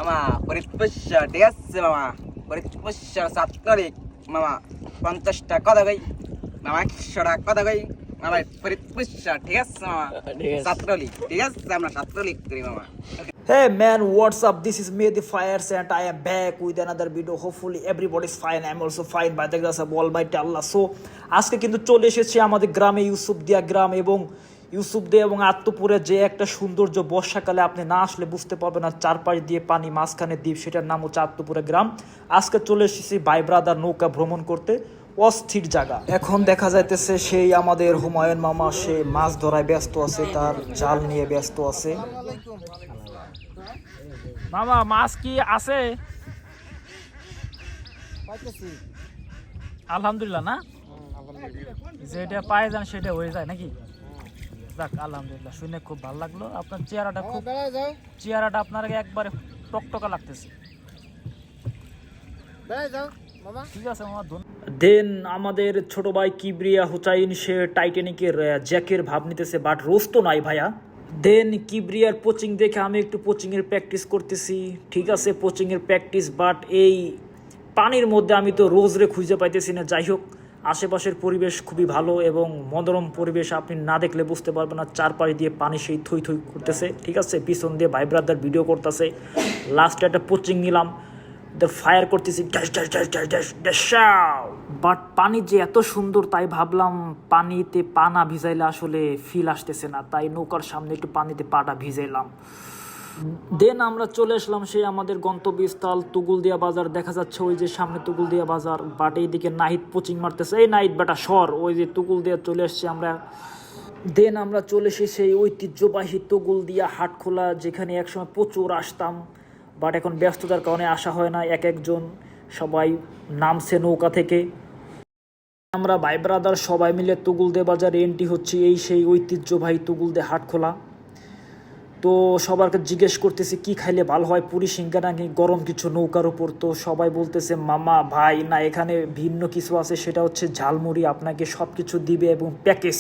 মামা পরিপুষ্য ঠিক আছে মামা পরিপুষ্য ছাত্রলীগ মামা 50 টাকা কথা কই মামা 100 টাকা কথা কই মামা পরিপুষ্য ঠিক আছে মামা ছাত্রলীগ ঠিক আছে আমরা ছাত্রলীগ করি মামা। Hey man, what's up? This is Mehdi Fires and I am back with another video. Hopefully everybody's fine. I'm also fine by the grace of Almighty Allah. So আজকে কিন্তু চলে এসেছি আমাদের গ্রামে, ইউসুফদিয়া গ্রাম এবং ইউসুফদিয়া এবং আত্মপুরে যে একটা সৌন্দর্য, বর্ষাকালে আপনি না আসলে বুঝতে পারবেন না। চারপাশ দিয়ে পানি, মাঝখানে দ্বীপ, সেটার নাম হচ্ছে আত্মপুরে গ্রাম। আজকে চলে এসেছি ভাই ব্রাদার নৌকা ভ্রমণ করতে, অস্থির জায়গা। এখন দেখা যাইতেছে সেই আমাদের হুমায়ুন মামা, সে মাছ ধরায় ব্যস্ত আছে, তার জাল নিয়ে ব্যস্ত আছে। মামা মাছ কি আছে? আলহামদুলিল্লাহ না, যেটা পায় যান সেটা হয়ে যায় নাকি? যাক আলহামদুলিল্লাহ, শুনে খুব ভালো লাগলো। আপনার চেহারাটা আপনার একবারে টকটকা লাগতেছে। ঠিক আছে মামা। দেন আমাদের ছোট ভাই কিবরিয়া হুসাইন, সে টাইটানিকের জ্যাকের ভাব নিতেছে, বাট রোজ তো নাই ভাইয়া। দেন কিবরিয়ার কোচিং দেখে আমি একটু কোচিংয়ের প্র্যাকটিস করতেছি। ঠিক আছে, কোচিংয়ের প্র্যাকটিস, বাট এই পানির মধ্যে আমি তো রোজ রে খুঁজে পাইতেছি না। যাই হোক, আশেপাশের পরিবেশ খুবই ভালো এবং মনোরম পরিবেশ, আপনি না দেখলে বুঝতে পারবেন না। চারপাশ দিয়ে পানি সেই থই থই করতেছে। ঠিক আছে, পিছন দিয়ে ভাই ব্রাদার ভিডিও করতেছে। লাস্টে একটা কোচিং নিলাম, ফায়ার করতেছি, বাট পানি যে এত সুন্দর তাই ভাবলাম পানিতে পা না ভিজাইলে আসলে ফিল আসতেছে না, তাই নৌকার সামনে একটু পানিতে পাটা ভিজাইলাম। দেন আমরা চলে আসলাম সেই আমাদের গন্তব্যস্থল তুগুলদিয়া বাজার। দেখা যাচ্ছে ওই যে সামনে তুগুলদিয়া বাজার, বাট এইদিকে নাহিদ কোচিং মারতেছে। এই নাহিদ বেটা সর, ওই যে তুগুলদিয়া চলে আসছি আমরা। দেন আমরা চলে এসে সেই ঐতিহ্যবাহী তুগুলদিয়া হাটখোলা, যেখানে একসময় প্রচুর আসতাম, বাট এখন ব্যস্ততার কারণে আসা হয় না। এক একজন সবাই নামছে নৌকা থেকে। আমরা ভাই ব্রাদার সবাই মিলে তুগুলদে বাজারে এন্ট্রি হচ্ছি, এই সেই ঐতিহ্যবাহী তুগুলদে হাটখোলা। তো সবারকে জিজ্ঞেস করতেছি কি খাইলে ভালো হয়, পুরি সিঙ্গা নাকি গরম কিছু নৌকার উপর। তো সবাই বলতেছে মামা ভাই না, এখানে ভিন্ন কিছু আছে, সেটা হচ্ছে ঝালমুড়ি। আপনাকে সব কিছু দিবে এবং প্যাকেজ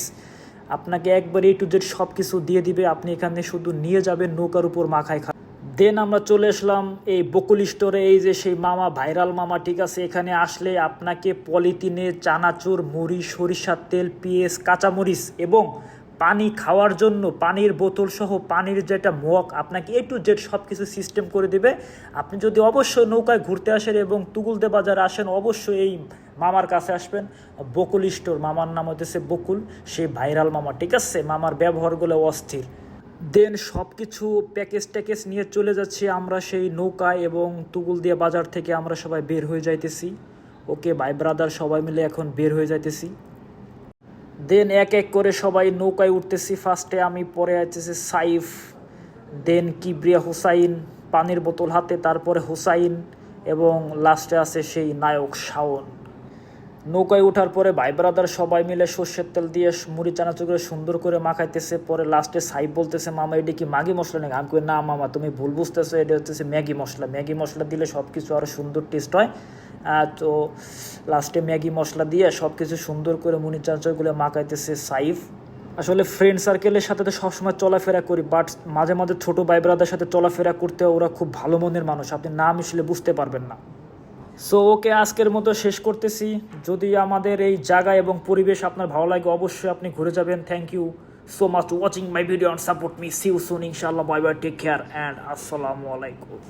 আপনাকে একবারে টু জেড সব কিছু দিয়ে দিবে, আপনি এখানে শুধু নিয়ে যাবেন, নৌকার উপর মাখায় খা। দেন আমরা চলে আসলাম এই বকুল স্টোরে, এই যে সেই মামা, ভাইরাল মামা। ঠিক আছে, এখানে আসলে আপনাকে পলিথিনে চানাচুর, মুড়ি, সরিষার তেল, পেঁয়াজ, কাঁচামরিচ এবং পানি খাওয়ার জন্য পানির বোতল সহ পানির যেটা মগ, আপনাকে টু জেড সব কিছু সিস্টেম করে দেবে। আপনি যদি অবশ্যই নৌকায় ঘুরতে আসেন এবং তুগুলদে বাজারে আসেন, অবশ্যই এই মামার কাছে আসবেন, বকুল স্টোর। মামার নাম হচ্ছে বকুল, সে ভাইরাল মামা। ঠিক আছে, মামার ব্যবহারগুলো অস্থির। দেন সব কিছু প্যাকেজ ট্যাকেজ নিয়ে চলে যাচ্ছি আমরা সেই নৌকায় এবং তুগুলদিয়া বাজার থেকে আমরা সবাই বের হয়ে যাইতেছি। ওকে ভাই ব্রাদার সবাই মিলে এখন বের হয়ে যাইতেছি। দেন এক এক করে সবাই নৌকায় উঠতেছি। ফার্স্টে আমি, পরে আইতেছি সাইফ, দেন কিবরিয়া হুসাইন পানির বোতল হাতে, তারপরে হুসাইন এবং লাস্টে আছে সেই নায়ক শাওন। নৌকায় ওঠার পরে ভাই ব্রাদার সবাই মিলে সর্ষের তেল দিয়ে মুড়ি চানাচুর করে সুন্দর করে মাখাইতেছে। পরে লাস্টে সাইফ বলতেছে মামা এটা কি ম্যাগি মশলা নাকি? আমি কই না মামা, তুমি ভুল বুঝতেছো, এটা হচ্ছে ম্যাগি মশলা। ম্যাগি মশলা দিলে সব কিছু আরও সুন্দর টেস্ট হয়। তো লাস্টে ম্যাগি মশলা দিয়ে সব কিছু সুন্দর করে মুড়ি চানাচুরগুলো মাখাইতেছে সাইফ। আসলে ফ্রেন্ড সার্কেলের সাথে তো সবসময় চলাফেরা করি, বাট মাঝে মাঝে ছোটো ভাই ব্রাদার সাথে চলাফেরা করতে ওরা খুব ভালো মনের মানুষ, আপনি না মিশলে বুঝতে পারবেন না। সো ওকে, আজকের মতো শেষ করতেছি। যদি আমাদের এই জায়গা এবং পরিবেশ আপনার ভালো লাগে, অবশ্যই আপনি ঘুরে যাবেন। Thank you so much watching my video and support me. See you soon ইনশাআল্লাহ। Bye bye, take care and আসসালামু আলাইকুম।